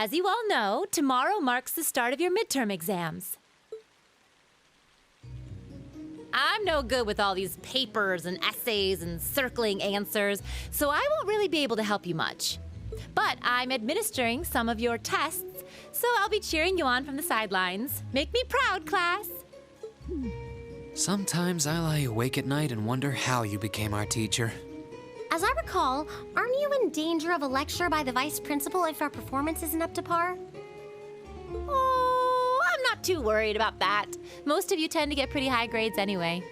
As you all know, tomorrow marks the start of your midterm exams. I'm no good with all these papers and essays and circling answers, so I won't really be able to help you much. But I'm administering some of your tests, so I'll be cheering you on from the sidelines. Make me proud, class! Sometimes I lie awake at night and wonder how you became our teacher. As I recall, aren't you in danger of a lecture by the vice principal if our performance isn't up to par? Oh, I'm not too worried about that. Most of you tend to get pretty high grades anyway.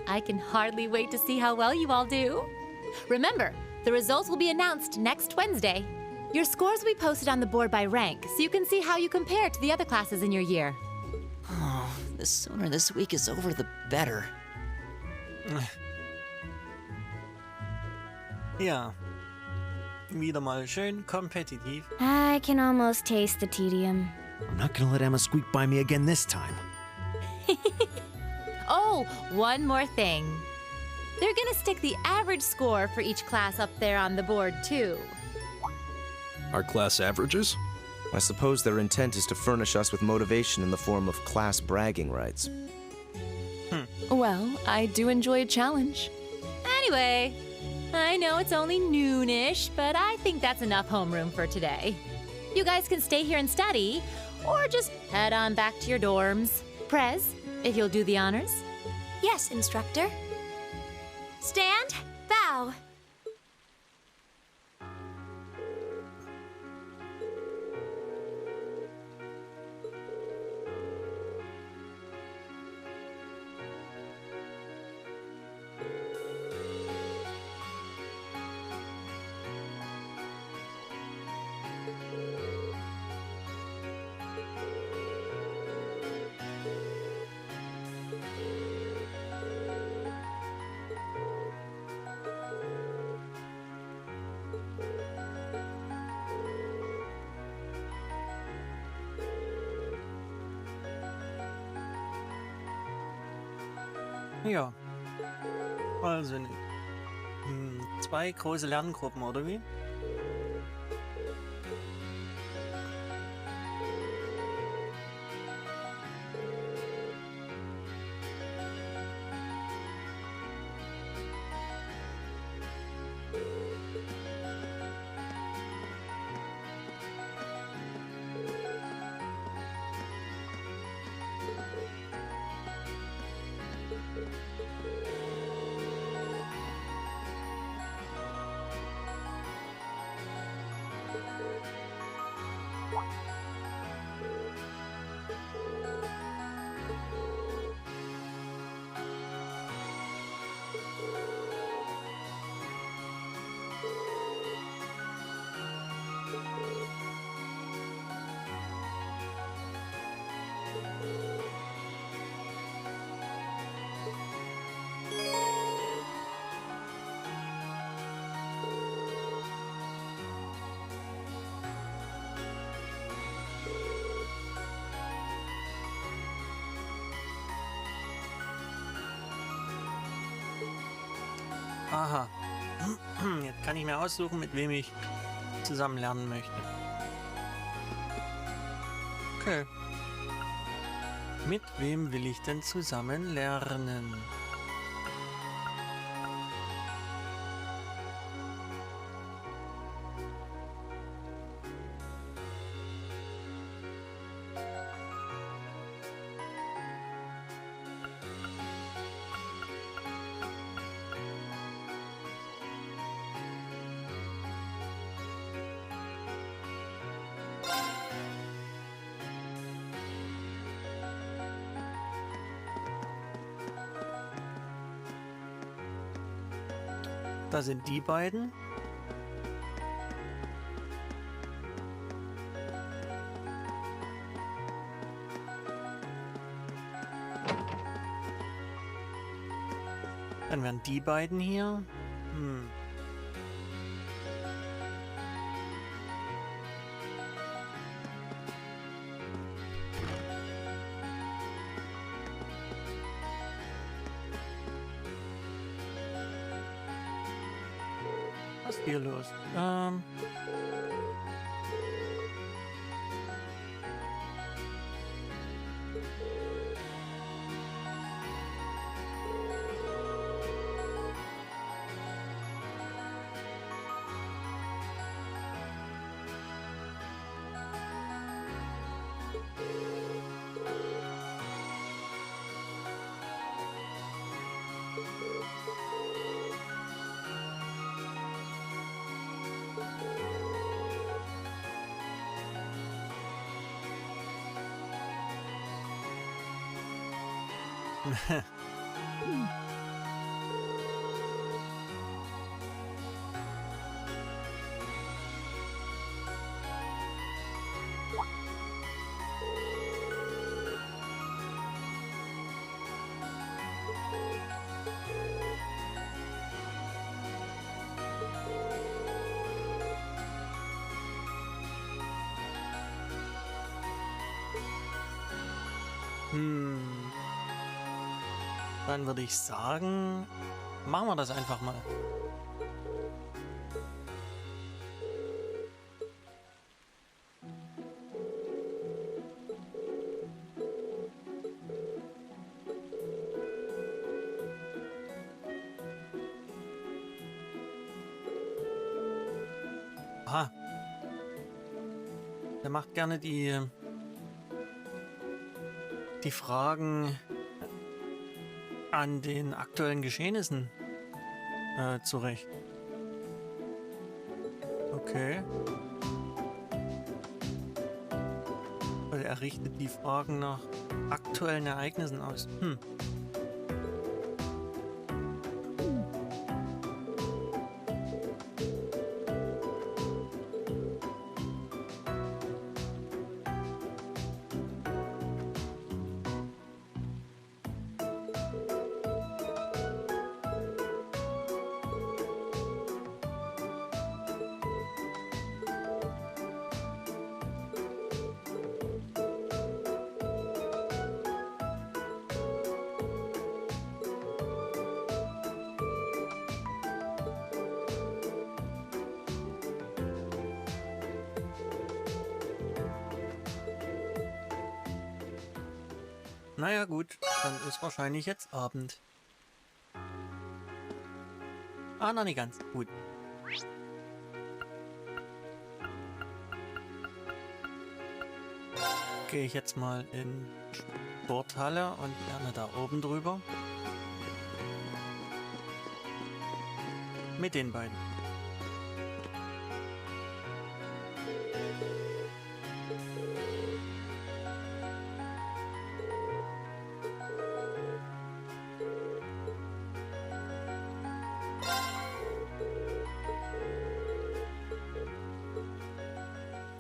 I can hardly wait to see how well you all do. Remember, the results will be announced next Wednesday. Your scores will be posted on the board by rank, so you can see how you compare to the other classes in your year. Oh, the sooner this week is over, the better. Ja. Wieder mal schön kompetitiv. I can almost taste the tedium. I'm not gonna let Emma squeak by me again this time. Oh, one more thing. They're gonna stick the average score for each class up there on the board, too. Our class averages? I suppose their intent is to furnish us with motivation in the form of class bragging rights. Well, I do enjoy a challenge. Anyway, I know it's only noonish, but I think that's enough homeroom for today. You guys can stay here and study, or just head on back to your dorms. Prez, if you'll do the honors. Yes, instructor. Stand, bow. Ja. Also, zwei große Lerngruppen, oder wie? Aha. Jetzt kann ich mir aussuchen, mit wem ich zusammen lernen möchte. Okay. Mit wem will ich denn zusammen lernen? Da sind die beiden. Dann wären die beiden hier. Was ist hier los? Dann würde ich sagen, machen wir das einfach mal. Aha. Der macht gerne die Fragen an den aktuellen Geschehnissen zurecht. Okay. Weil er richtet die Fragen nach aktuellen Ereignissen aus. Naja gut, dann ist wahrscheinlich jetzt Abend. Ah, noch nicht ganz. Gut. Gehe ich jetzt mal in Sporthalle und lerne da oben drüber. Mit den beiden.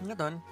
Na dann.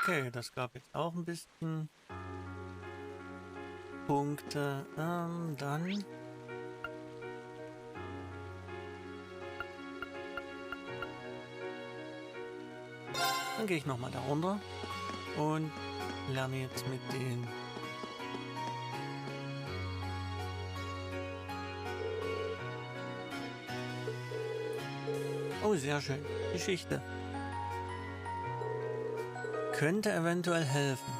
Okay, das gab jetzt auch ein bisschen Punkte. Dann gehe ich nochmal da runter und lerne jetzt mit den Oh, sehr schön. Geschichte. Könnte eventuell helfen.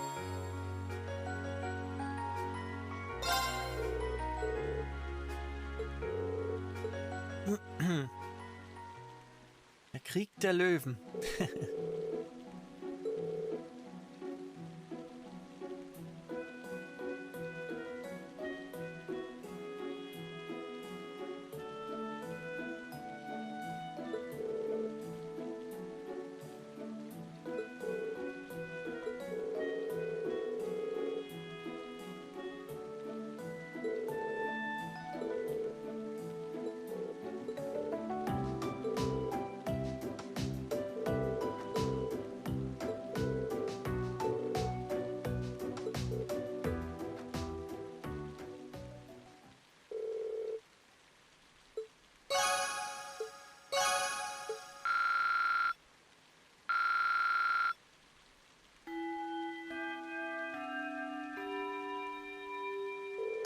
Der Krieg der Löwen.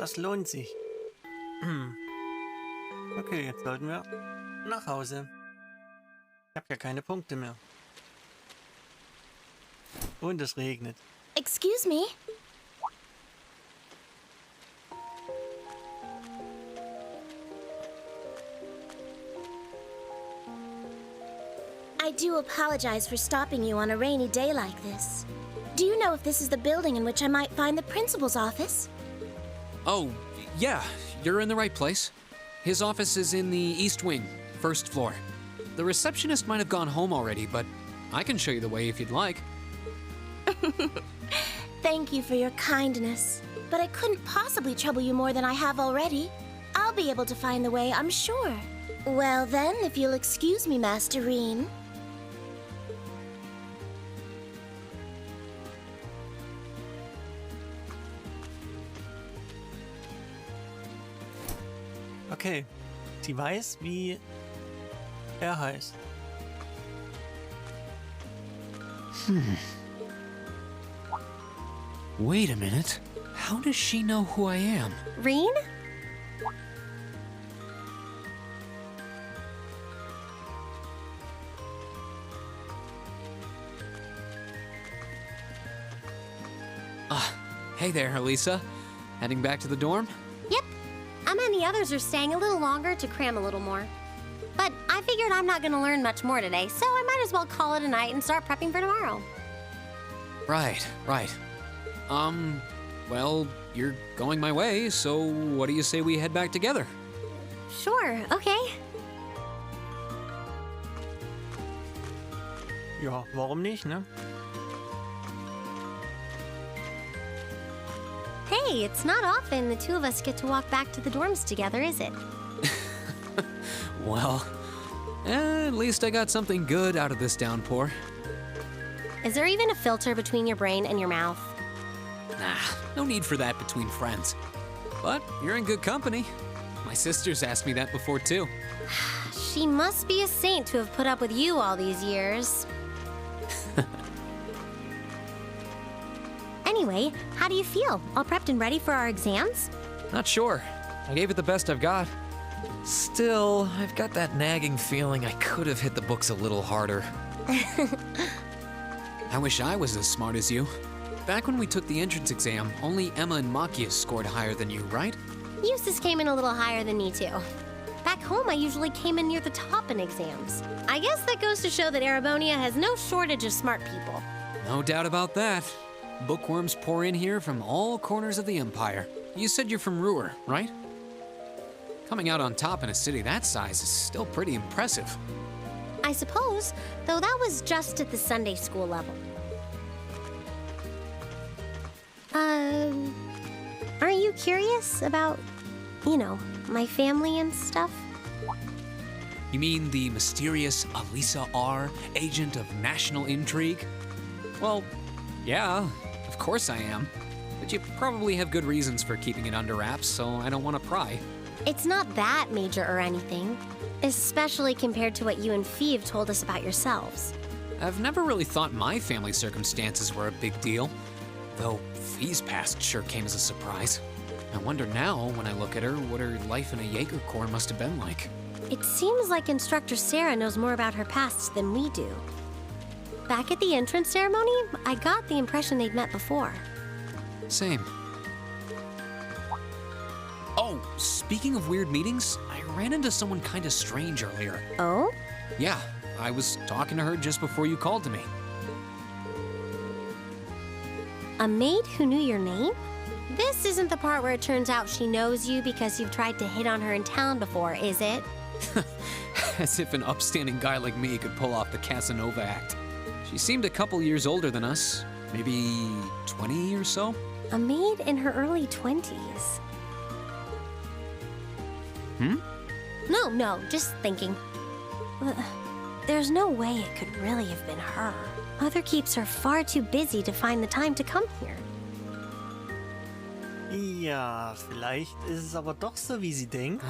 Das lohnt sich. Okay, jetzt sollten wir nach Hause. Ich habe ja keine Punkte mehr. Und es regnet. Excuse me? I do apologize for stopping you on a rainy day like this. Do you know if this is the building in which I might find the principal's office? Oh, yeah, you're in the right place. His office is in the East Wing, first floor. The receptionist might have gone home already, but I can show you the way if you'd like. Thank you for your kindness, but I couldn't possibly trouble you more than I have already. I'll be able to find the way, I'm sure. Well then, if you'll excuse me, Master Rean. Okay, sie weiß, wie er heißt. Wait a minute. How does she know who I am? Rean? Hey there, Elisa. Heading back to the dorm? Yep. Emma and the others are staying a little longer to cram a little more. But I figured I'm not gonna learn much more today, so I might as well call it a night and start prepping for tomorrow. Right. Well, you're going my way, so what do you say we head back together? Sure, okay. Ja, warum nicht, ne? Hey, it's not often the two of us get to walk back to the dorms together, is it? Well, at least I got something good out of this downpour. Is there even a filter between your brain and your mouth? Nah, no need for that between friends. But you're in good company. My sister's asked me that before, too. She must be a saint to have put up with you all these years. Anyway, how do you feel? All prepped and ready for our exams? Not sure. I gave it the best I've got. Still, I've got that nagging feeling I could have hit the books a little harder. I wish I was as smart as you. Back when we took the entrance exam, only Emma and Machias scored higher than you, right? Eustace came in a little higher than me, too. Back home, I usually came in near the top in exams. I guess that goes to show that Arabonia has no shortage of smart people. No doubt about that. Bookworms pour in here from all corners of the Empire. You said you're from Ruhr, right? Coming out on top in a city that size is still pretty impressive. I suppose, though that was just at the Sunday school level. Aren't you curious about, my family and stuff? You mean the mysterious Elisa R., agent of national intrigue? Well, yeah, of course I am. But you probably have good reasons for keeping it under wraps, so I don't want to pry. It's not that major or anything, especially compared to what you and Phoebe told us about yourselves. I've never really thought my family circumstances were a big deal, though Fee's past sure came as a surprise. I wonder now, when I look at her, what her life in a Jaeger Corps must have been like. It seems like Instructor Sarah knows more about her past than we do. Back at the entrance ceremony, I got the impression they'd met before. Same. Oh, speaking of weird meetings, I ran into someone kinda strange earlier. Oh? Yeah, I was talking to her just before you called to me. A maid who knew your name? This isn't the part where it turns out she knows you because you've tried to hit on her in town before, is it? As if an upstanding guy like me could pull off the Casanova act. She seemed a couple years older than us, maybe 20 or so. A maid in her early 20s. No, just thinking. There's no way it could really have been her. Mother keeps her far too busy to find the time to come here. Ja, vielleicht ist es aber doch so, wie sie denkt.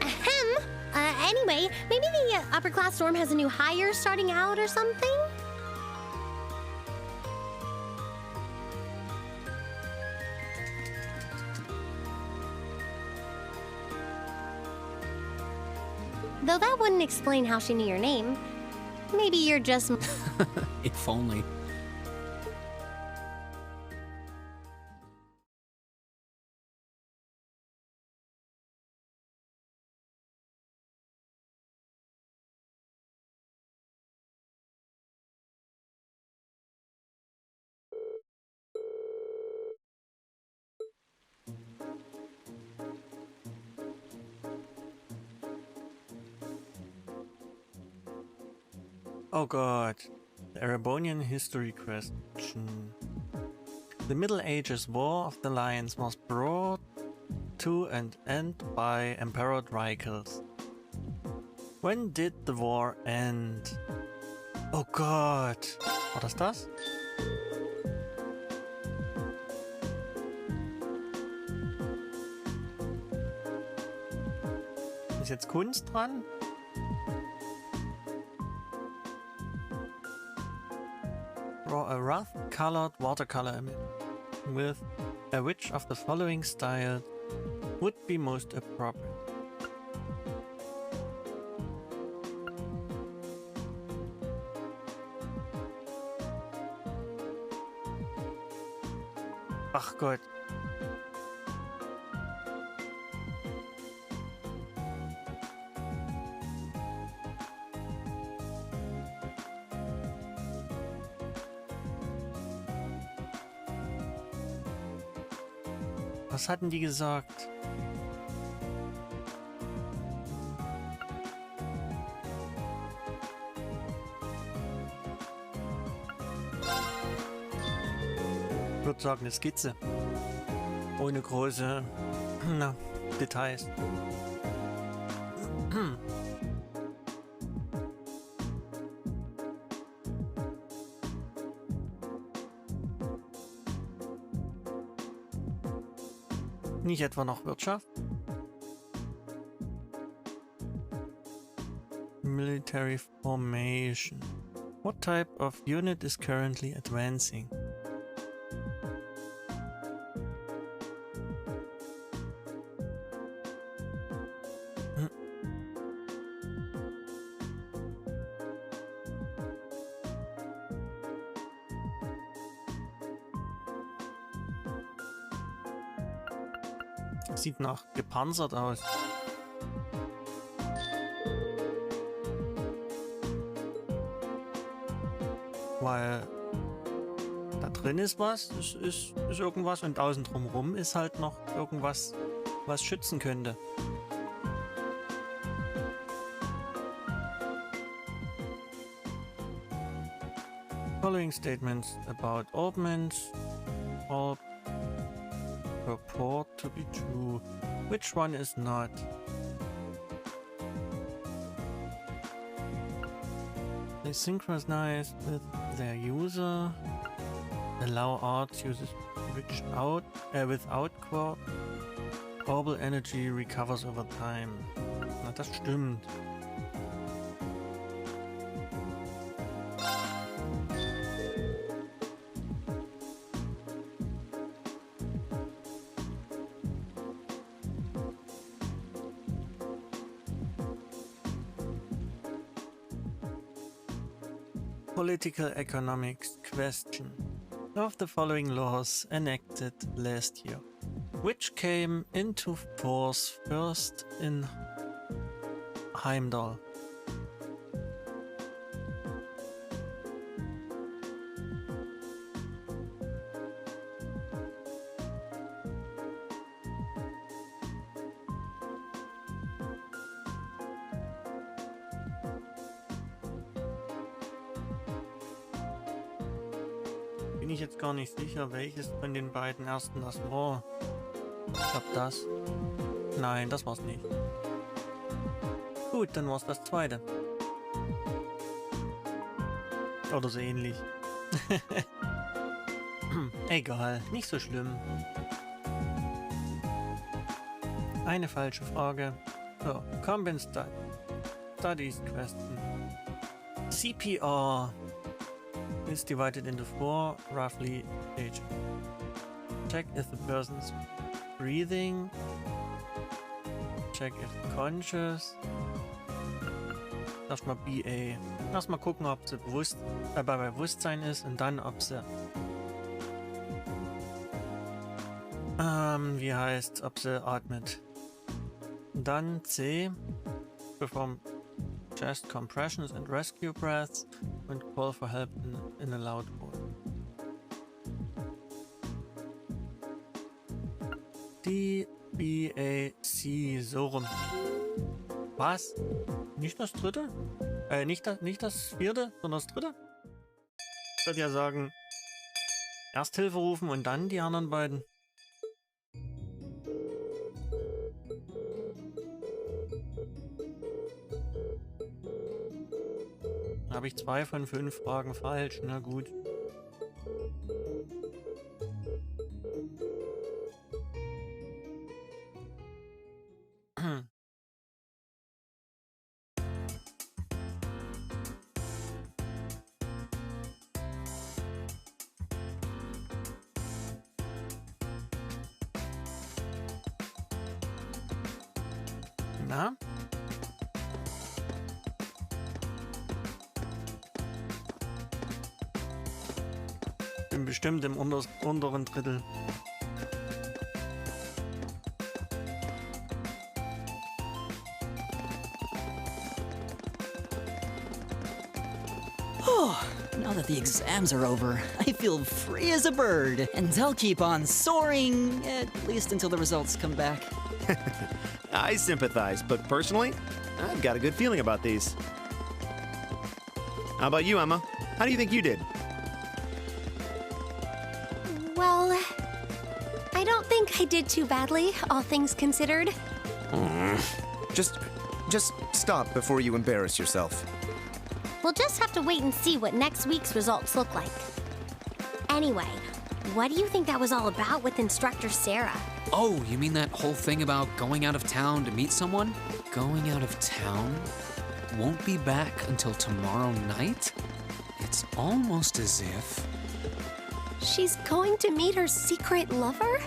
Ahem. Anyway, maybe the upper class dorm has a new hire starting out or something? Though that wouldn't explain how she knew your name. Maybe you're just... If only. Oh god, the Erebonian history question. The Middle Ages War of the Lions was brought to an end by Emperor Dracula. When did the war end? Oh god, war das? Ist jetzt Kunst dran? Draw a rough-colored watercolor image with which of the following style would be most appropriate. Ach Gott. Was hatten die gesagt? Ich würde sagen, eine Skizze. Ohne große Details. Nicht etwa noch Wirtschaft? Military formation. What type of unit is currently advancing? Sieht nach gepanzert aus. Weil da drin ist was, ist irgendwas und außen drumherum ist halt noch irgendwas, was schützen könnte. Following statements about openings all purport to be true. Which one is not? They synchronize with their user. Allow arts users reach out without global energy recovers over time. Na, das stimmt. Political economics question. Of the following laws enacted last year, which came into force first in Heimdall? Bin ich jetzt gar nicht sicher, welches von den beiden ersten das war. Ich glaube das. Nein, das war's nicht. Gut, dann war's das zweite. Oder so ähnlich. Egal, nicht so schlimm. Eine falsche Frage. So, Combined Studies question. CPR is divided into 4 roughly stages. Check if the person's breathing. Check if conscious. erstmal BA. Erstmal gucken, ob sie bei Bewusstsein ist und dann, ob sie wie heißt, ob sie atmet. Und dann C, perform chest compressions and rescue breaths und call for help in a loud voice. D, B, A, C, so rum. Was? Nicht das dritte? Nicht das vierte, sondern das dritte? Ich würde ja sagen, erst Hilfe rufen und dann die anderen beiden. Habe ich 2 von 5 Fragen falsch, na gut. Na? Bin bestimmt im unteren Drittel. Now that the exams are over, I feel free as a bird, and I'll keep on soaring, at least until the results come back. I sympathize, but personally, I've got a good feeling about these. How about you, Emma? How do you think you did? Well, I don't think I did too badly, all things considered. Just stop before you embarrass yourself. We'll just have to wait and see what next week's results look like. Anyway, what do you think that was all about with Instructor Sarah? Oh, you mean that whole thing about going out of town to meet someone? Going out of town? Won't be back until tomorrow night? It's almost as if... She's going to meet her secret lover?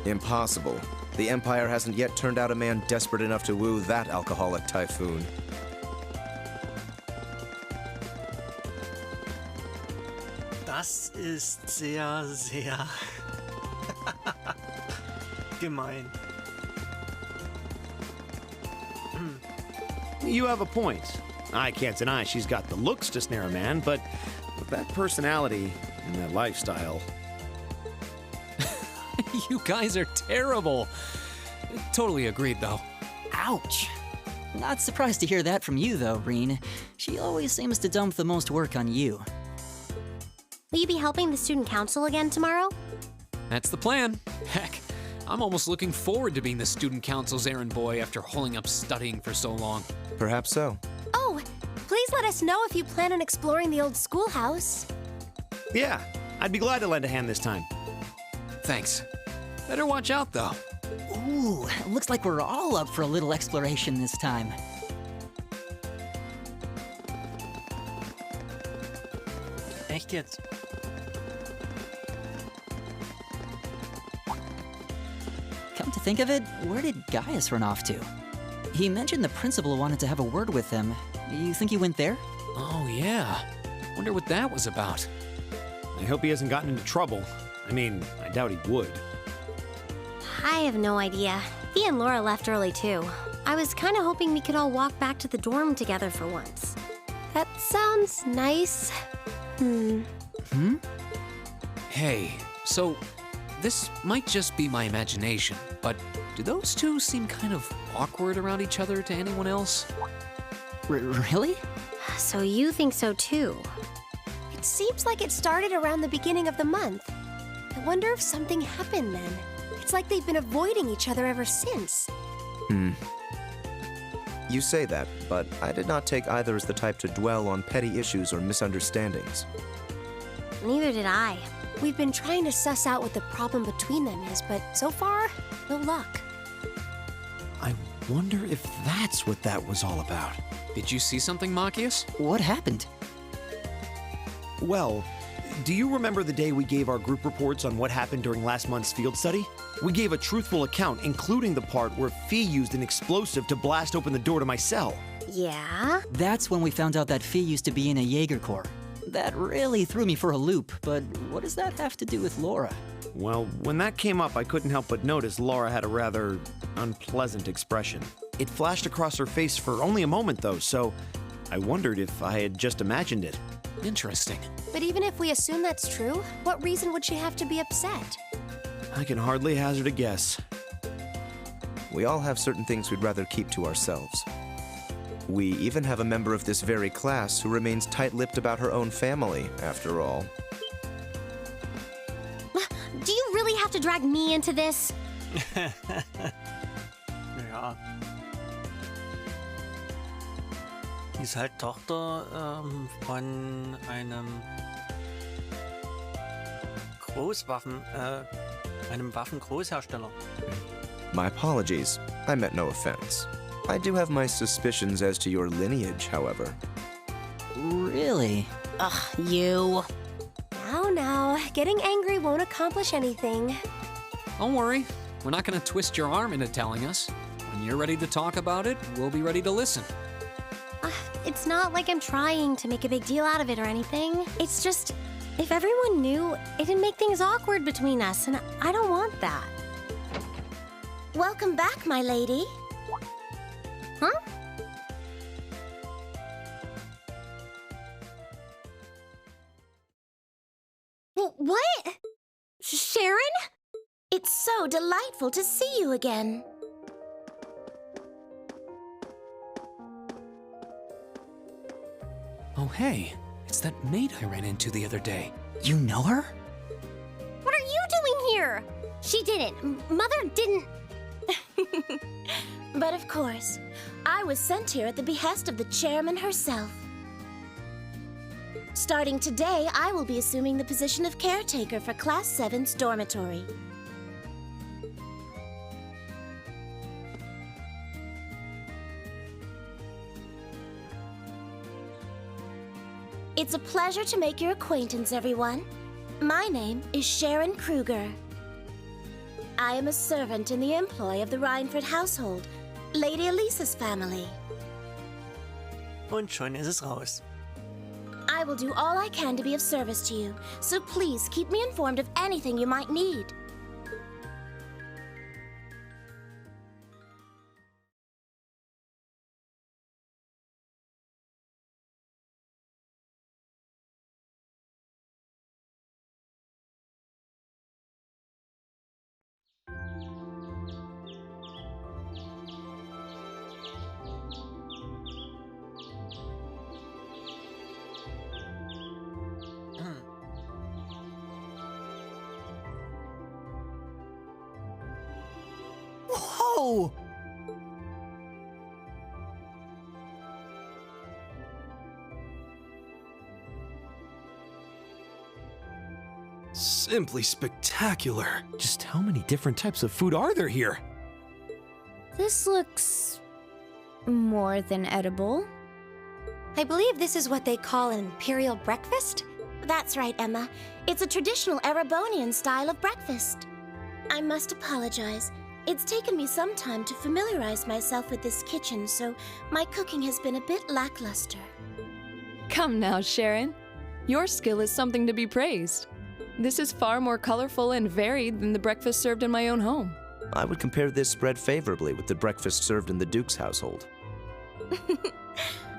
Impossible. The Empire hasn't yet turned out a man desperate enough to woo that alcoholic typhoon. Das ist sehr, sehr gemein. You have a point. I can't deny she's got the looks to snare a man, but with that personality and that lifestyle... You guys are terrible. Totally agreed, though. Ouch. Not surprised to hear that from you, though, Rean. She always seems to dump the most work on you. Will you be helping the student council again tomorrow? That's the plan. Heck, I'm almost looking forward to being the student council's errand boy after holding up studying for so long. Perhaps so. Oh, please let us know if you plan on exploring the old schoolhouse. Yeah, I'd be glad to lend a hand this time. Thanks. Better watch out, though. Ooh, looks like we're all up for a little exploration this time. Echt jetzt? Come to think of it, where did Gaius run off to? He mentioned the principal wanted to have a word with him. You think he went there? Oh, yeah. Wonder what that was about. I hope he hasn't gotten into trouble. I mean, I doubt he would. I have no idea. He and Laura left early too. I was kind of hoping we could all walk back to the dorm together for once. That sounds nice. Hey, so this might just be my imagination, but do those two seem kind of awkward around each other to anyone else? Really? So you think so too? It seems like it started around the beginning of the month. I wonder if something happened then. It's like they've been avoiding each other ever since. You say that, but I did not take either as the type to dwell on petty issues or misunderstandings. Neither did I. We've been trying to suss out what the problem between them is, but so far, no luck. I wonder if that's what that was all about. Did you see something, Machias? What happened? Well, do you remember the day we gave our group reports on what happened during last month's field study? We gave a truthful account, including the part where Fee used an explosive to blast open the door to my cell. Yeah? That's when we found out that Fee used to be in a Jaeger Corps. That really threw me for a loop, but what does that have to do with Laura? Well, when that came up, I couldn't help but notice Laura had a rather unpleasant expression. It flashed across her face for only a moment, though, so I wondered if I had just imagined it. Interesting. But even if we assume that's true, what reason would she have to be upset? I can hardly hazard a guess. We all have certain things we'd rather keep to ourselves. We even have a member of this very class who remains tight-lipped about her own family, after all. Do you really have to drag me into this? Ja. Die ist halt Tochter von einem einem Waffengroßhersteller. My apologies. I meant no offense. I do have my suspicions as to your lineage, however. Really? Ugh, you. Now, getting angry won't accomplish anything. Don't worry. We're not going to twist your arm into telling us. When you're ready to talk about it, we'll be ready to listen. It's not like I'm trying to make a big deal out of it or anything. It's just, if everyone knew, it'd make things awkward between us, and I don't want that. Welcome back, my lady. Huh? What? Sharon? It's so delightful to see you again. Oh, hey. It's that maid I ran into the other day. You know her? What are you doing here? She didn't. Mother didn't. But of course, I was sent here at the behest of the chairman herself. Starting today, I will be assuming the position of caretaker for Class 7's dormitory. It's a pleasure to make your acquaintance, everyone. My name is Sharon Kruger. I am a servant in the employ of the Reinford household, Lady Elisa's family. Und schon ist es raus. I will do all I can to be of service to you, so please keep me informed of anything you might need. Whoa! Simply spectacular. Just how many different types of food are there here? This looks more than edible. I believe this is what they call an imperial breakfast? That's right, Emma. It's a traditional Erebonian style of breakfast. I must apologize. It's taken me some time to familiarize myself with this kitchen, so my cooking has been a bit lackluster. Come now, Sharon. Your skill is something to be praised. This is far more colorful and varied than the breakfast served in my own home. I would compare this spread favorably with the breakfast served in the Duke's household.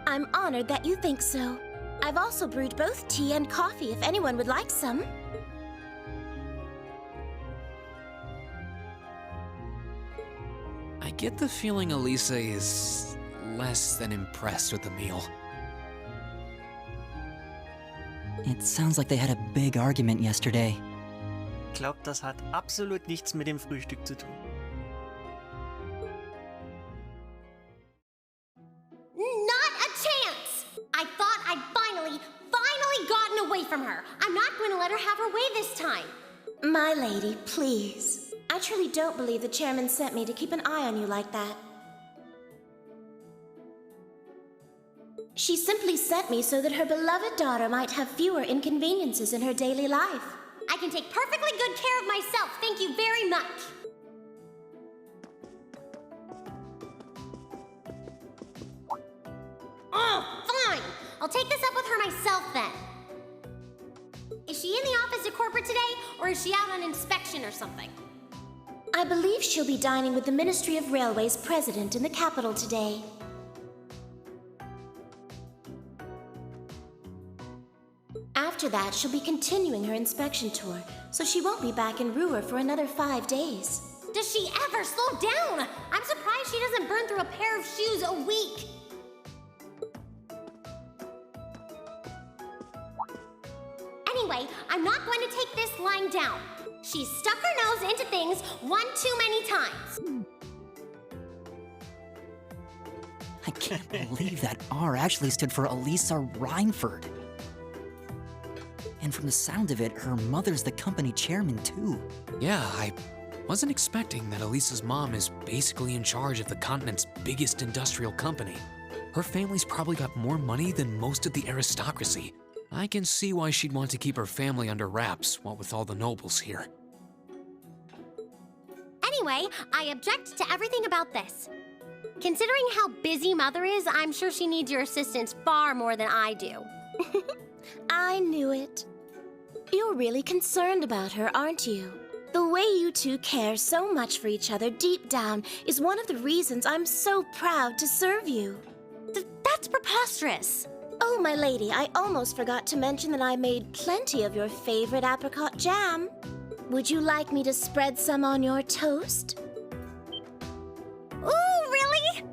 I'm honored that you think so. I've also brewed both tea and coffee if anyone would like some. I get the feeling Elisa is less than impressed with the meal. It sounds like they had a big argument yesterday. Ich glaube, das hat absolut nichts mit dem Frühstück zu tun. Not a chance! I thought I'd finally gotten away from her. I'm not going to let her have her way this time. My lady, please. I truly don't believe the chairman sent me to keep an eye on you like that. She simply sent me so that her beloved daughter might have fewer inconveniences in her daily life. I can take perfectly good care of myself, thank you very much. Oh, fine. I'll take this up with her myself then. Is she in the office at corporate today, or is she out on inspection or something? I believe she'll be dining with the Ministry of Railways president in the capital today. After that, she'll be continuing her inspection tour, so she won't be back in Ruhr for another 5 days. Does she ever slow down? I'm surprised she doesn't burn through a pair of shoes a week. Anyway, I'm not going to take this lying down. She's stuck her nose into things one too many times. I can't believe that R actually stood for Elisa Reinford. And from the sound of it, her mother's the company chairman, too. Yeah, I wasn't expecting that Elisa's mom is basically in charge of the continent's biggest industrial company. Her family's probably got more money than most of the aristocracy. I can see why she'd want to keep her family under wraps, what with all the nobles here. Anyway, I object to everything about this. Considering how busy Mother is, I'm sure she needs your assistance far more than I do. I knew it. You're really concerned about her, aren't you? The way you two care so much for each other deep down is one of the reasons I'm so proud to serve you. That's preposterous. Oh, my lady, I almost forgot to mention that I made plenty of your favorite apricot jam. Would you like me to spread some on your toast? Ooh, really?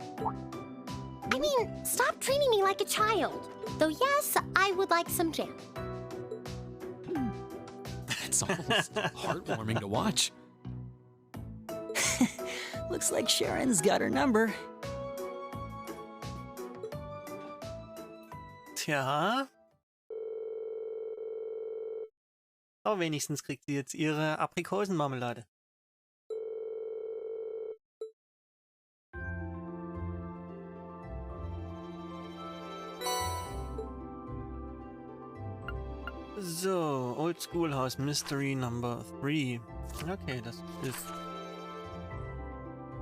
I mean, stop treating me like a child. Though yes, I would like some jam. It's almost heartwarming to watch. Looks like Sharon's got her number. Tja. Aber wenigstens kriegt sie jetzt ihre Aprikosenmarmelade. So, Old Schoolhouse Mystery Number 3. Okay, das ist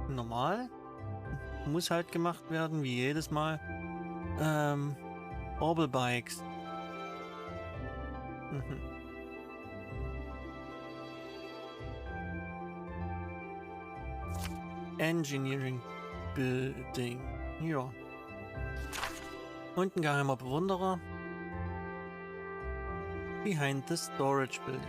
normal. Muss halt gemacht werden, wie jedes Mal. Orbital Bikes. Engineering Building. Ja. Und ein geheimer Bewunderer. Behind the storage building.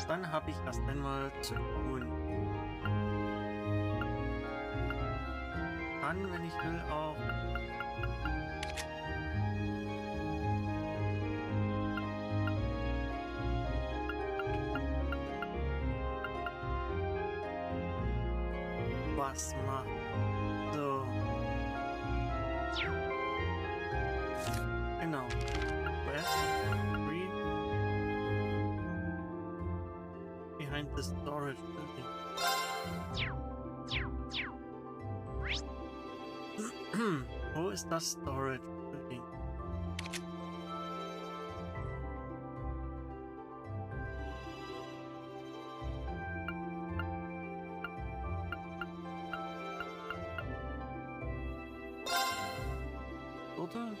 Dann habe ich erst einmal zu tun. Kann, wenn ich will, auch was machen. So. Genau. Behind the storage building. Wo ist das Storage Building? Oder?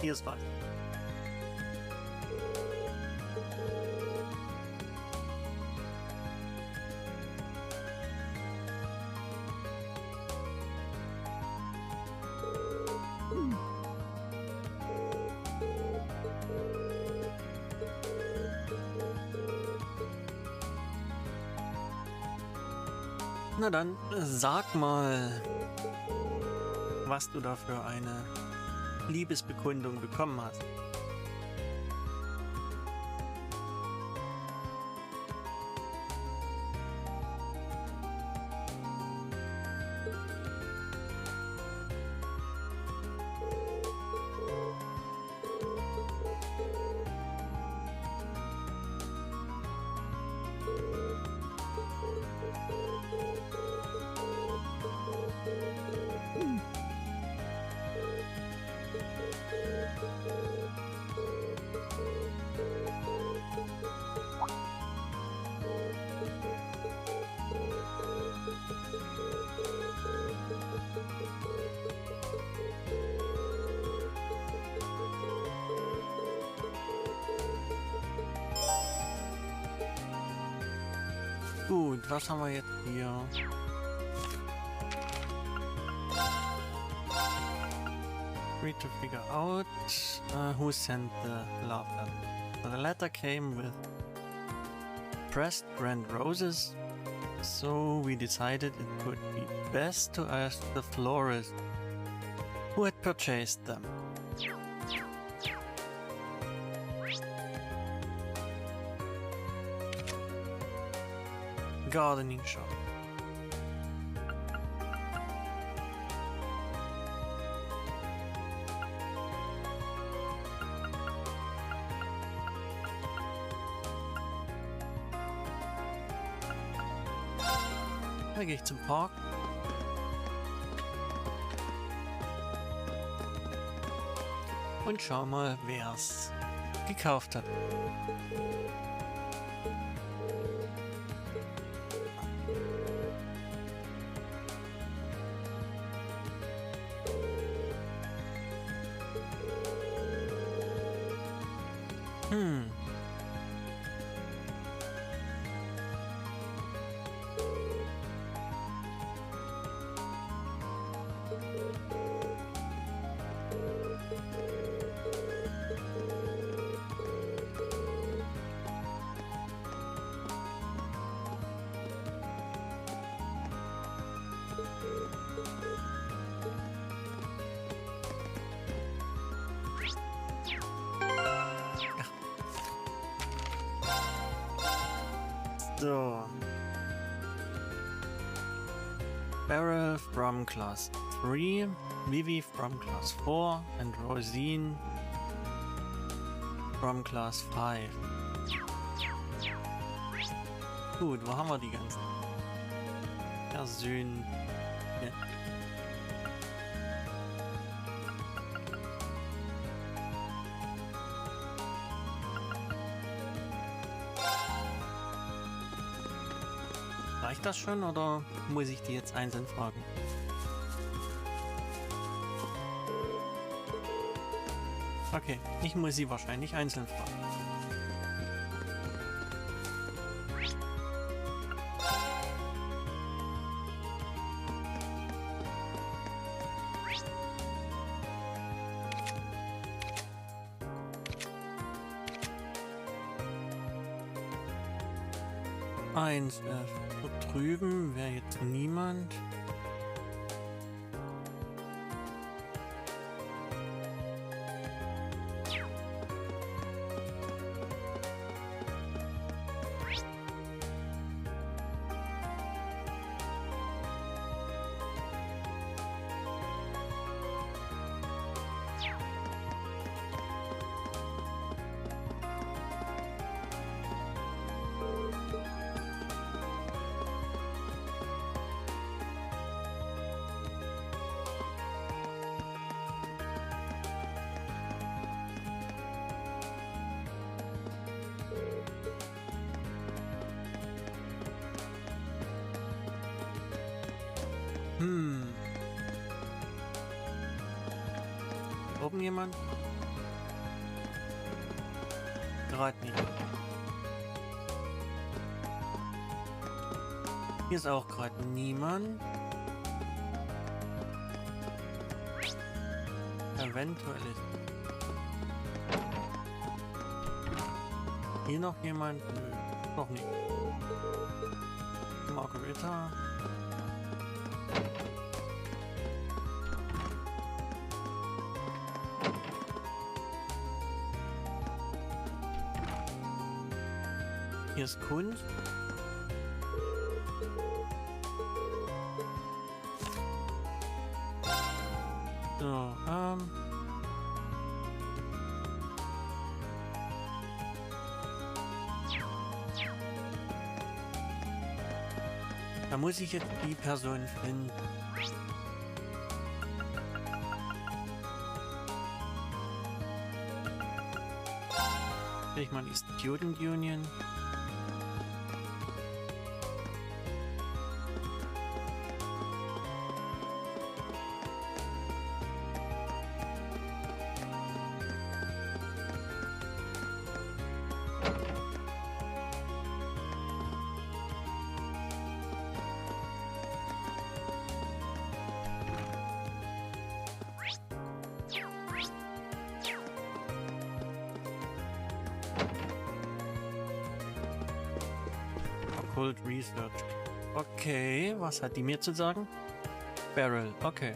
Hier ist was. Na dann, sag mal, was du da für eine Liebesbekundung bekommen hast. Gut, was haben wir jetzt hier? Read to figure out who sent the love letter. So the letter came with pressed red roses, so we decided it would be best to ask the florist who had purchased them. Gardening shop. Da gehe ich zum Park. Und schau mal, wer es gekauft hat. So. Beryl from class 3, Vivi from class 4 and Rosine from class 5. Gut, wo haben wir die ganzen Personen? Ja. Reicht das schon oder muss ich die jetzt einzeln fragen? Okay, ich muss sie wahrscheinlich einzeln fragen. Eins, dort drüben wäre jetzt niemand. Oben jemand? Gerade nicht. Hier ist auch gerade niemand. Eventuell ist hier noch jemand? Nö, noch nicht. Margarita. Hier ist Kunst. So, da muss ich jetzt die Person finden. Ich mal die Student Union. Occult Research. Okay, was hat die mir zu sagen? Barrel, okay.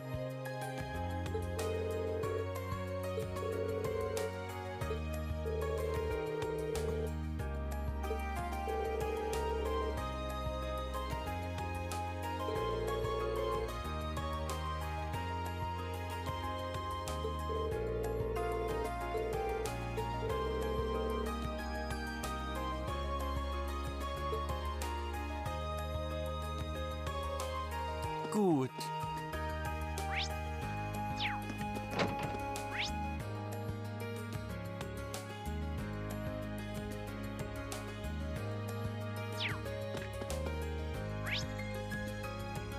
Gut.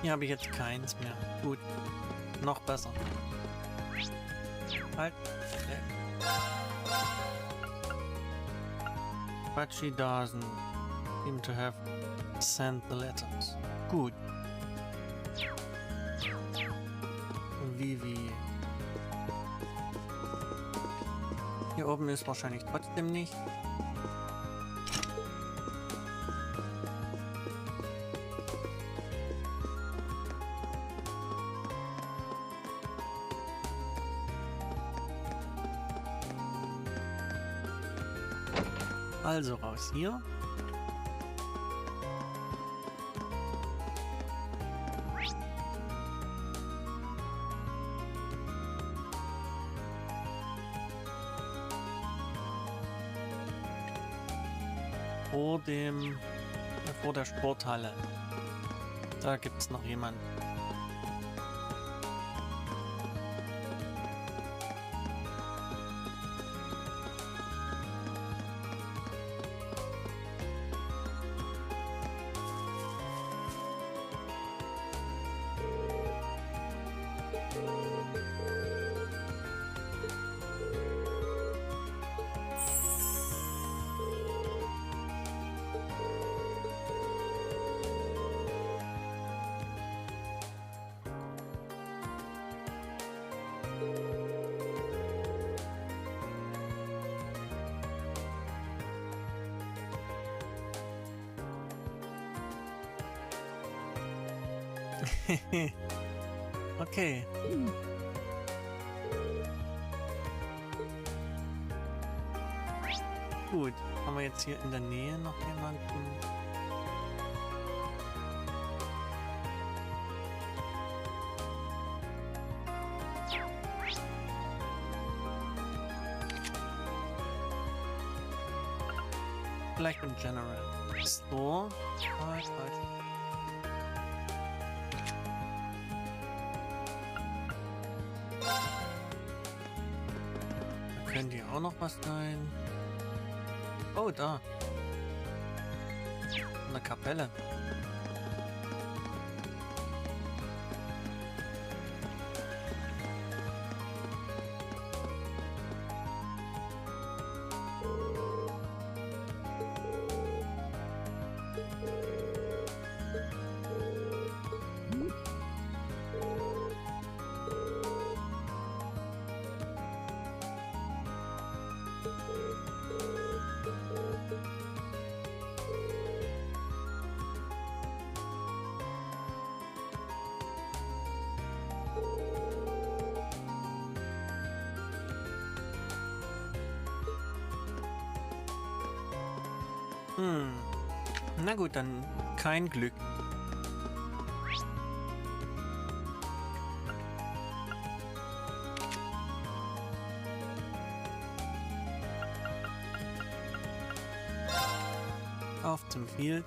Hier habe ich jetzt keins mehr. Gut. Noch besser. Halt. But she doesn't seem to have sent the letters. Gut. Vivi. Hier oben ist wahrscheinlich trotzdem nicht. Also raus hier. Vor der Sporthalle. Da gibt es noch jemanden. Okay. Gut, haben wir jetzt hier in der Nähe noch jemanden? Vielleicht im General Store. Ah, ich weiß. Könnte hier auch noch was sein. Oh, da. Eine Kapelle. Na gut, dann kein Glück. Auf zum Field.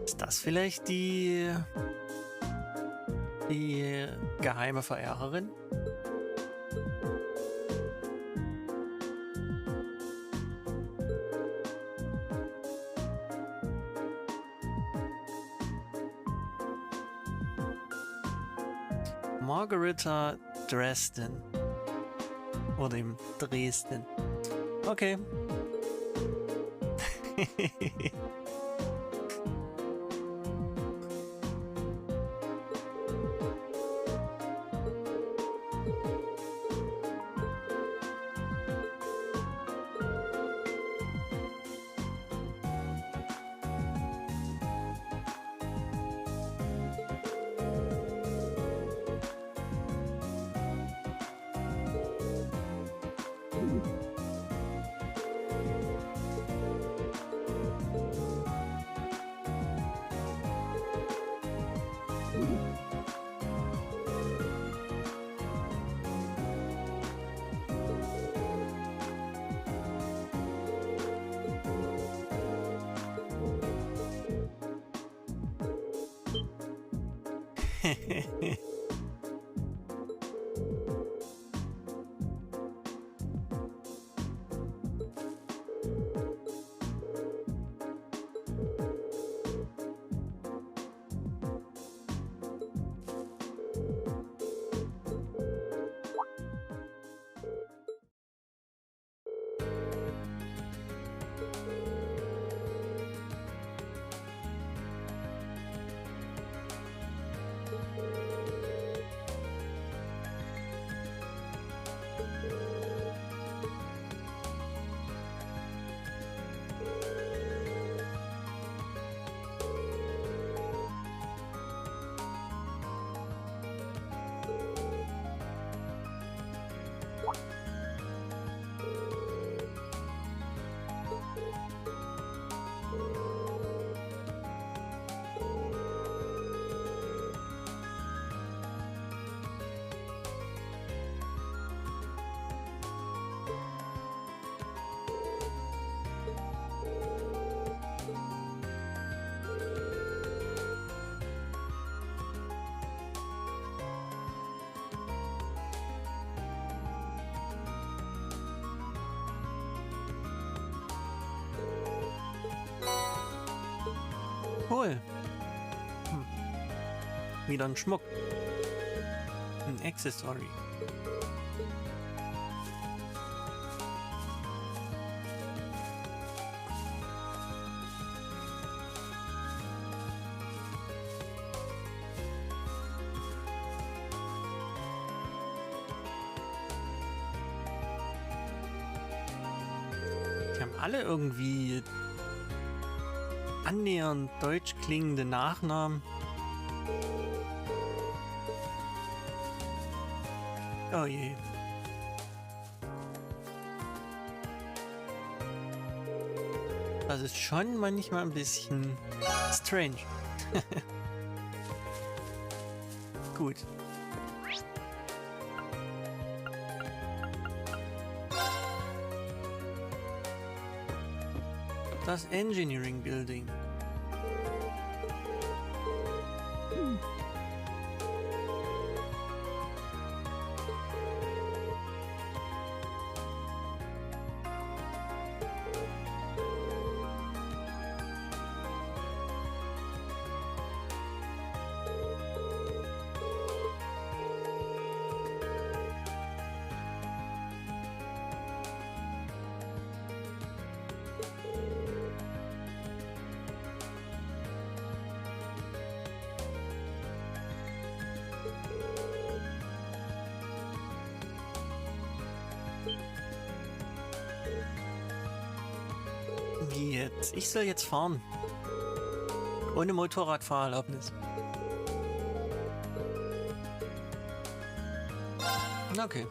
Ist das vielleicht die geheime Verehrerin? Margarita Dresden. Oder im Dresden. Okay. Cool. Wieder ein Schmuck. Ein Accessory. Die haben alle irgendwie annähernd deutsch klingende Nachnamen. Oh je. Das ist schon manchmal ein bisschen strange. Gut. Das Engineering Building. Jetzt. Ich soll jetzt fahren. Ohne Motorradfahrerlaubnis. Okay.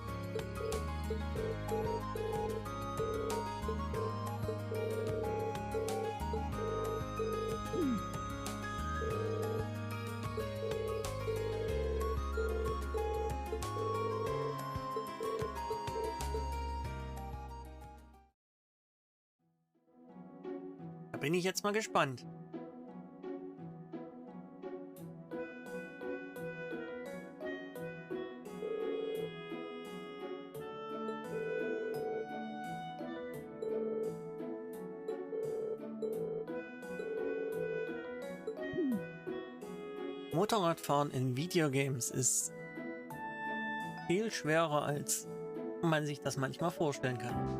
Da bin ich jetzt mal gespannt. Motorradfahren in Videogames ist viel schwerer, als man sich das manchmal vorstellen kann.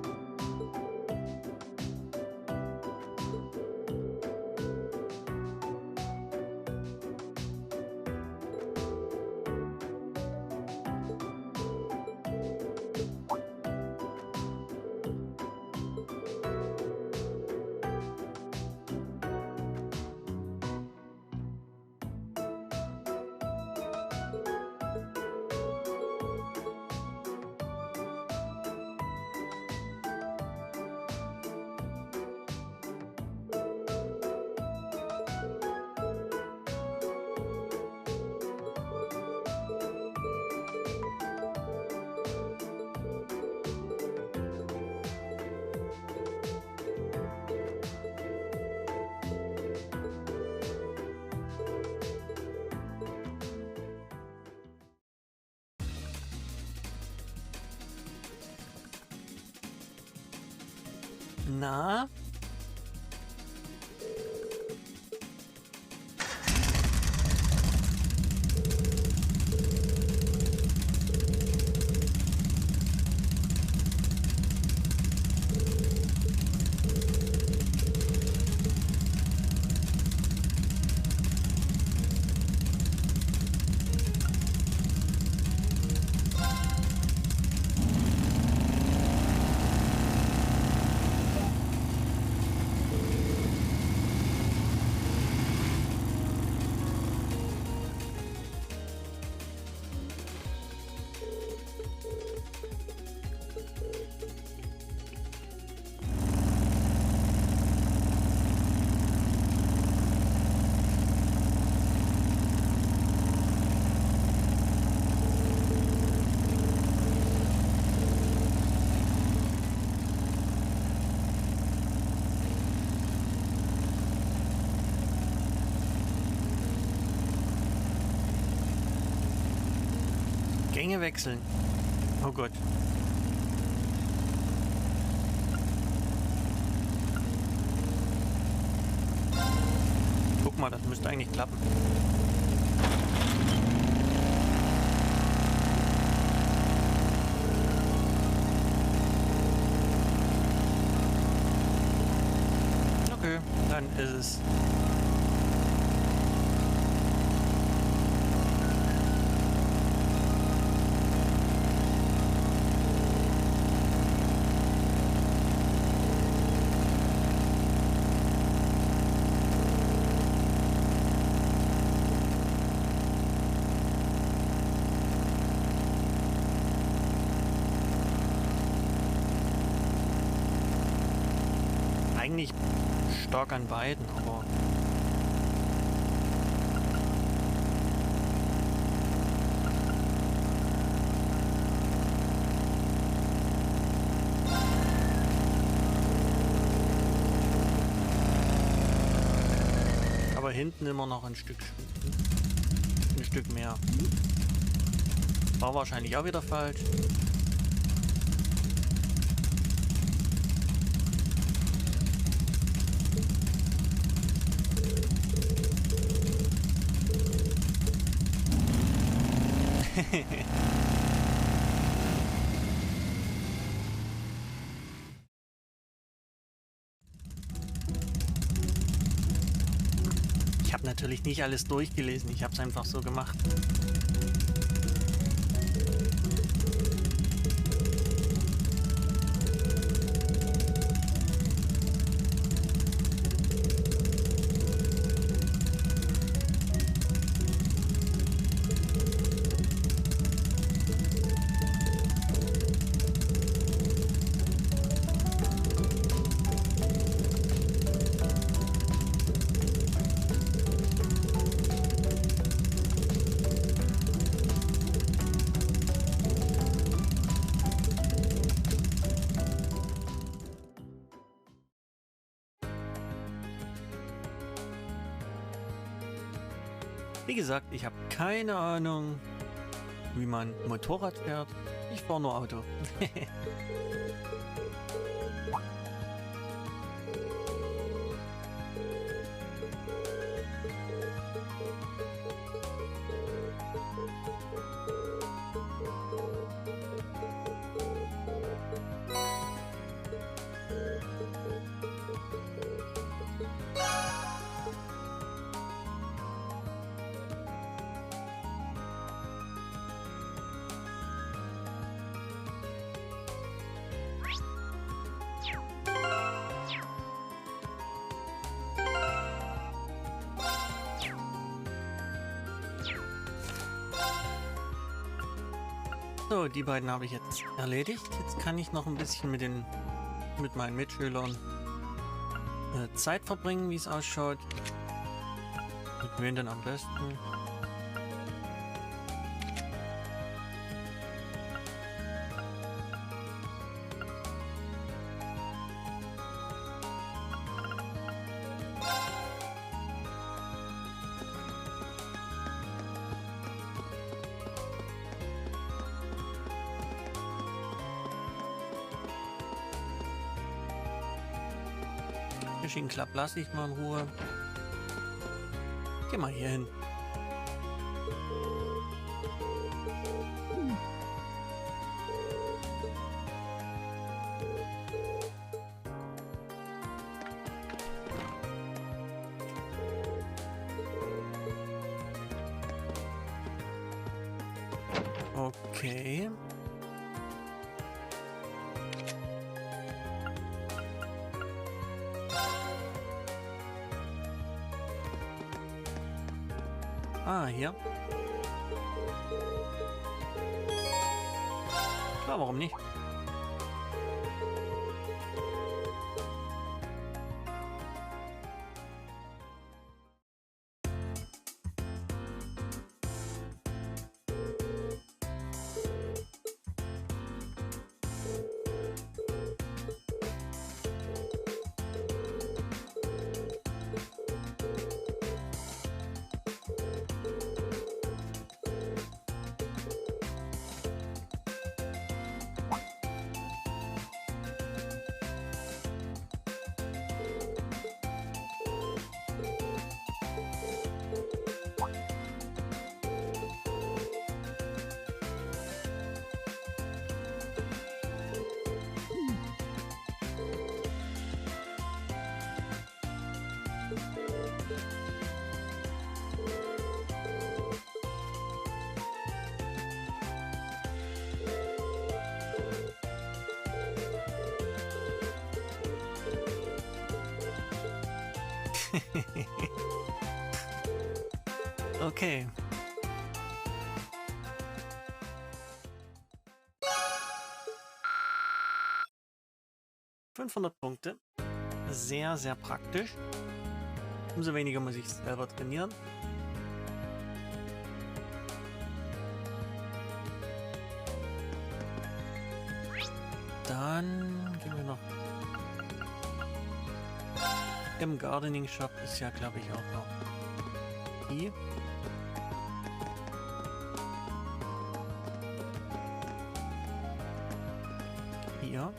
Na? Gänge wechseln. Oh Gott. Guck mal, das müsste eigentlich klappen. Okay, dann ist es. Eigentlich stark an beiden, aber... Aber hinten immer noch ein Stück mehr. War wahrscheinlich auch wieder falsch. Ich habe natürlich nicht alles durchgelesen, ich habe es einfach so gemacht. Wie gesagt, ich habe keine Ahnung, wie man Motorrad fährt. Ich fahre nur Auto. So, die beiden habe ich jetzt erledigt. Jetzt kann ich noch ein bisschen mit meinen Mitschülern Zeit verbringen, wie es ausschaut. Mit wem denn am besten? Fishing Club lasse ich mal in Ruhe. Geh mal hier hin. Okay. Ah, hier. Klar, warum nicht? Okay. 500 Punkte. sehr, sehr praktisch. Umso weniger muss ich selber trainieren. Dann gehen wir noch. Im Gardening Shop ist ja, glaube ich, auch noch die. Hier.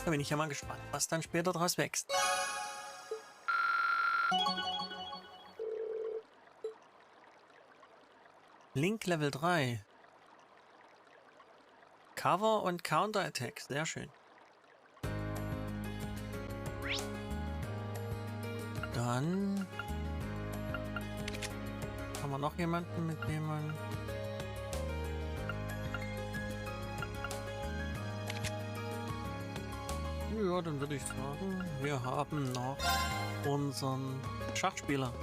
Da bin ich ja mal gespannt, was dann später daraus wächst. Link Level 3. Cover und Counterattack, sehr schön. Dann haben wir noch jemanden, mit dem man... Ja, dann würde ich sagen, wir haben noch unseren Schachspieler.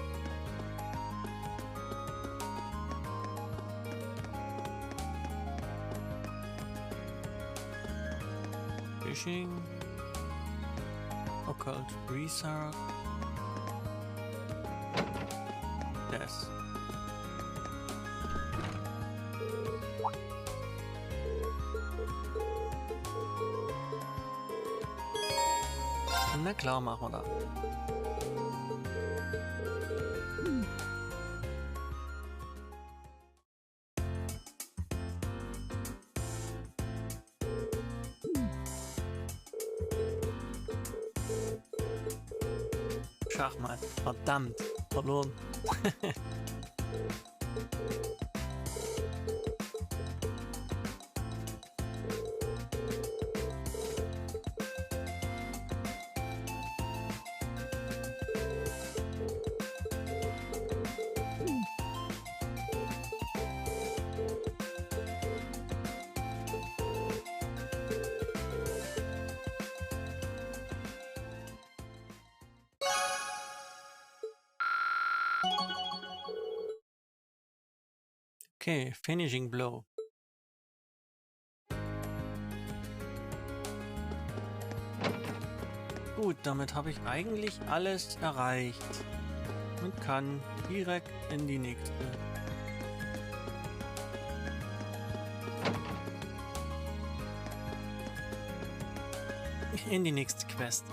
Fishing, Occult Research, Yes. Na klar, machen wir da. Schachmatt. Verdammt. Verloren. Okay, Finishing Blow. Gut, damit habe ich eigentlich alles erreicht und kann direkt in die nächste. In die nächste Quest.